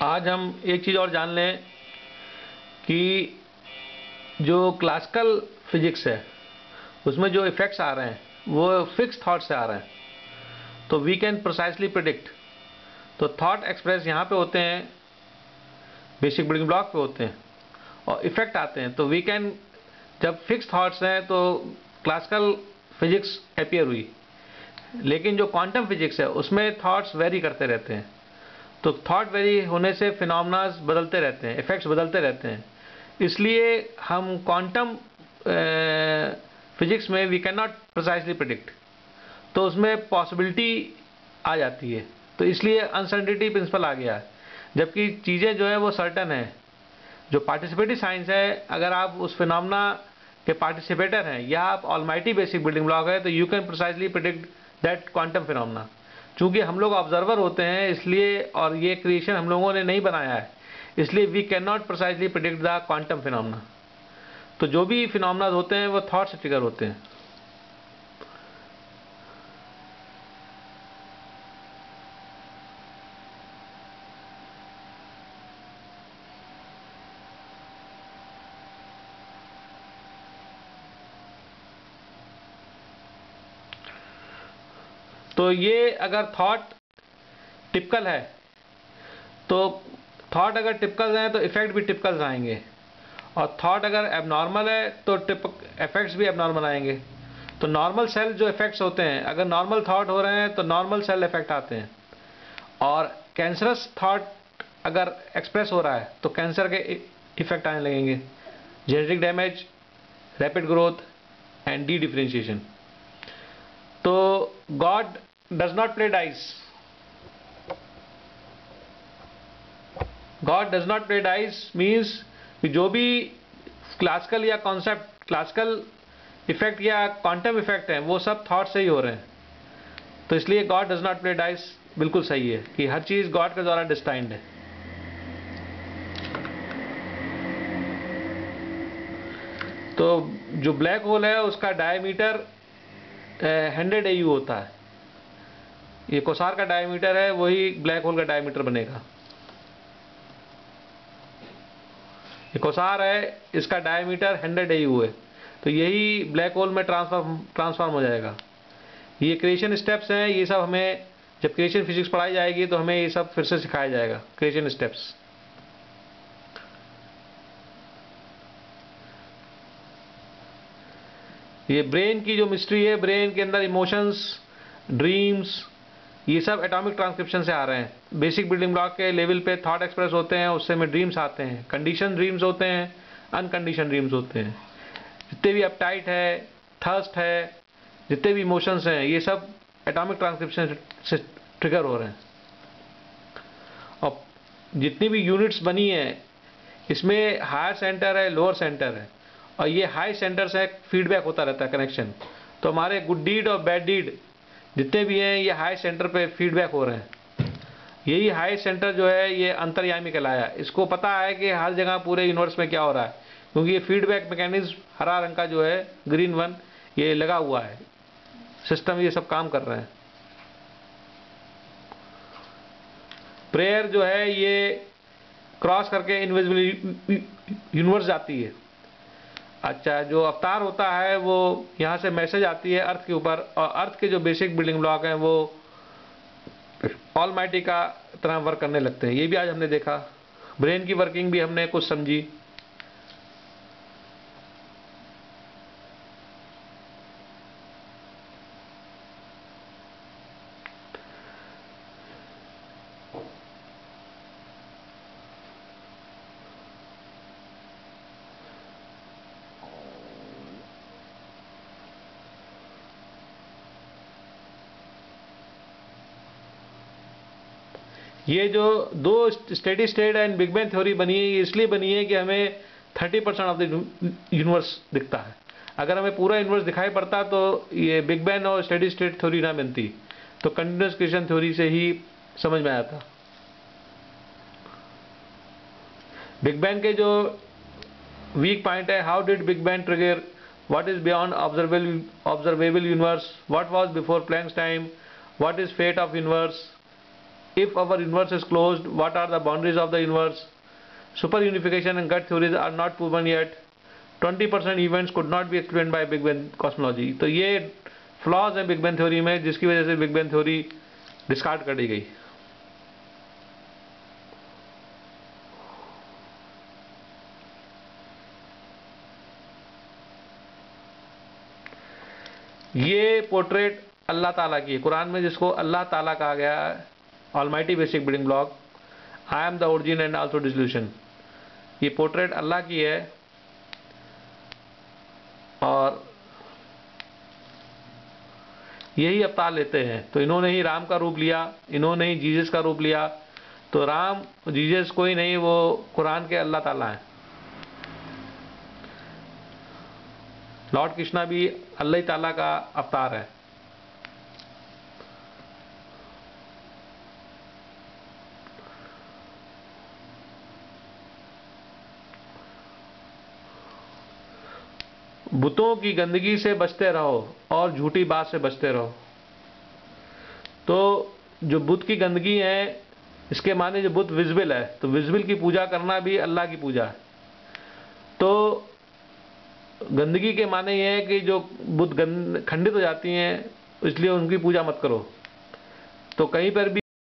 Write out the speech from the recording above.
आज हम एक चीज़ और जान लें कि जो क्लासिकल फिजिक्स है उसमें जो इफेक्ट्स आ रहे हैं वो फिक्स थॉट से आ रहे हैं। तो वी कैन प्रिसाइसली प्रिडिक्ट। तो थॉट एक्सप्रेस यहाँ पे होते हैं, बेसिक बिल्डिंग ब्लॉक पे होते हैं और इफेक्ट आते हैं। तो वी कैन, जब फिक्स थॉट्स हैं तो क्लासिकल फिजिक्स अपीयर हुई, लेकिन जो क्वांटम फिजिक्स है उसमें थॉट्स वेरी करते रहते हैं। तो थॉट वेरी होने से फिनोमेनास बदलते रहते हैं, इफेक्ट्स बदलते रहते हैं। इसलिए हम क्वांटम फिजिक्स में we cannot precisely predict, तो उसमें पॉसिबिलिटी आ जाती है। तो इसलिए अनसर्टेनिटी प्रिंसिपल आ गया है, जबकि चीज़ें जो है वो सर्टन है। जो पार्टिसिपेटिव साइंस है, अगर आप उस फिनोमेना के पार्टिसिपेटर हैं या आप ऑलमाइटी बेसिक बिल्डिंग ब्लॉक है, तो you can precisely predict that quantum phenomena. चूंकि हम लोग ऑब्जर्वर होते हैं इसलिए, और ये क्रिएशन हम लोगों ने नहीं बनाया है, इसलिए we cannot precisely predict the quantum phenomena. तो जो भी फिनोमेना होते हैं वो थॉट से ट्रिगर होते हैं। तो ये अगर थॉट टिपिकल है, तो थॉट अगर टिपिकल हैं तो इफेक्ट भी टिपिकल आएंगे, और थॉट अगर एबनॉर्मल है तो इफेक्ट्स भी एबनॉर्मल आएंगे। तो नॉर्मल सेल जो इफेक्ट्स होते हैं, अगर नॉर्मल थॉट हो रहे हैं तो नॉर्मल सेल इफेक्ट आते हैं, और कैंसरस थॉट अगर एक्सप्रेस हो रहा है तो कैंसर के इफेक्ट आने लगेंगे, genetic damage, rapid growth and dedifferentiation. तो God does not play dice, God does not play dice means कि जो भी क्लासिकल या कॉन्सेप्ट, क्लासिकल इफेक्ट या क्वांटम इफेक्ट हैं, वो सब थॉट से ही हो रहे हैं। तो इसलिए God does not play dice बिल्कुल सही है कि हर चीज गॉड के द्वारा डिस्टाइंड है। तो जो ब्लैक होल है उसका डायमीटर 100 AU होता है। ये कोसार का डायमीटर है, वही ब्लैक होल का डायमीटर बनेगा। ये कोसार है, इसका डायमीटर 100 AU है, तो यही ब्लैक होल में ट्रांसफॉर्म हो जाएगा। ये क्रिएशन स्टेप्स हैं, ये सब हमें जब क्रिएशन फिजिक्स पढ़ाई जाएगी तो हमें ये सब फिर से सिखाया जाएगा, क्रिएशन स्टेप्स। ये ब्रेन की जो मिस्ट्री है, ब्रेन के अंदर इमोशंस, ड्रीम्स, ये सब एटॉमिक ट्रांसक्रिप्शन से आ रहे हैं। बेसिक बिल्डिंग ब्लॉक के लेवल पे थॉट एक्सप्रेस होते हैं, उससे में ड्रीम्स आते हैं। कंडीशन ड्रीम्स होते हैं, अनकंडीशन ड्रीम्स होते हैं। जितने भी अपटाइट है, थर्स्ट है, जितने भी इमोशंस हैं, ये सब एटॉमिक ट्रांसक्रिप्शन से ट्रिगर हो रहे हैं। और जितनी भी यूनिट्स बनी है, इसमें हायर सेंटर है, लोअर सेंटर है, और ये हाई सेंटर से फीडबैक होता रहता है, कनेक्शन। तो हमारे गुड डीड और बैड डीड जितने भी हैं, ये हाई सेंटर पे फीडबैक हो रहे हैं। यही हाई सेंटर जो है ये अंतर्यामी कहलाया। इसको पता है कि हर जगह पूरे यूनिवर्स में क्या हो रहा है, क्योंकि ये फीडबैक मैकेनिज्म हरा रंग का जो है, ग्रीन वन, ये लगा हुआ है सिस्टम, ये सब काम कर रहे हैं। प्रेयर जो है ये क्रॉस करके इनविजिबल यूनिवर्स जाती है। अच्छा, जो अवतार होता है वो यहाँ से मैसेज आती है अर्थ के ऊपर, और अर्थ के जो बेसिक बिल्डिंग ब्लॉक हैं वो ऑलमाइटी का तरह वर्क करने लगते हैं। ये भी आज हमने देखा, ब्रेन की वर्किंग भी हमने कुछ समझी। ये जो दो steady state and big bang theory बनी है, ये इसलिए बनी है कि हमें 30% ऑफ द यूनिवर्स दिखता है। अगर हमें पूरा यूनिवर्स दिखाई पड़ता तो ये बिग बैंग और स्टेडी स्टेट थ्योरी ना बनती, तो कंटिन्यूअस क्रिएशन थ्योरी से ही समझ में आया था। बिग बैंग के जो वीक पॉइंट है, how did big bang trigger, what is beyond observable universe, what was before Planck's time, what is fate of universe, If our universe is closed, what are the boundaries of the universe? Super unification and gut theories are not proven yet. 20% events could not be explained by Big Bang cosmology. तो ये flaws हैं big bang theory में, जिसकी वजह से big bang theory discard कर दी गई। ये पोर्ट्रेट अल्लाह ताला की है, कुरान में जिसको अल्लाह ताला कहा गया है, almighty basic building block, I am the origin and also dissolution. ये पोर्ट्रेट अल्लाह की है और यही अवतार लेते हैं। तो इन्होंने ही राम का रूप लिया, इन्होंने ही जीसस का रूप लिया। तो राम जीसस कोई नहीं, वो कुरान के अल्लाह ताला है। लॉर्ड कृष्णा भी अल्लाह ताला का अवतार है। बुतों की गंदगी से बचते रहो और झूठी बात से बचते रहो। तो जो बुत की गंदगी है, इसके माने जो बुत विजिबल है, तो विजिबल की पूजा करना भी अल्लाह की पूजा है। तो गंदगी के माने ये है कि जो बुत खंडित हो जाती हैं, इसलिए उनकी पूजा मत करो। तो कहीं पर भी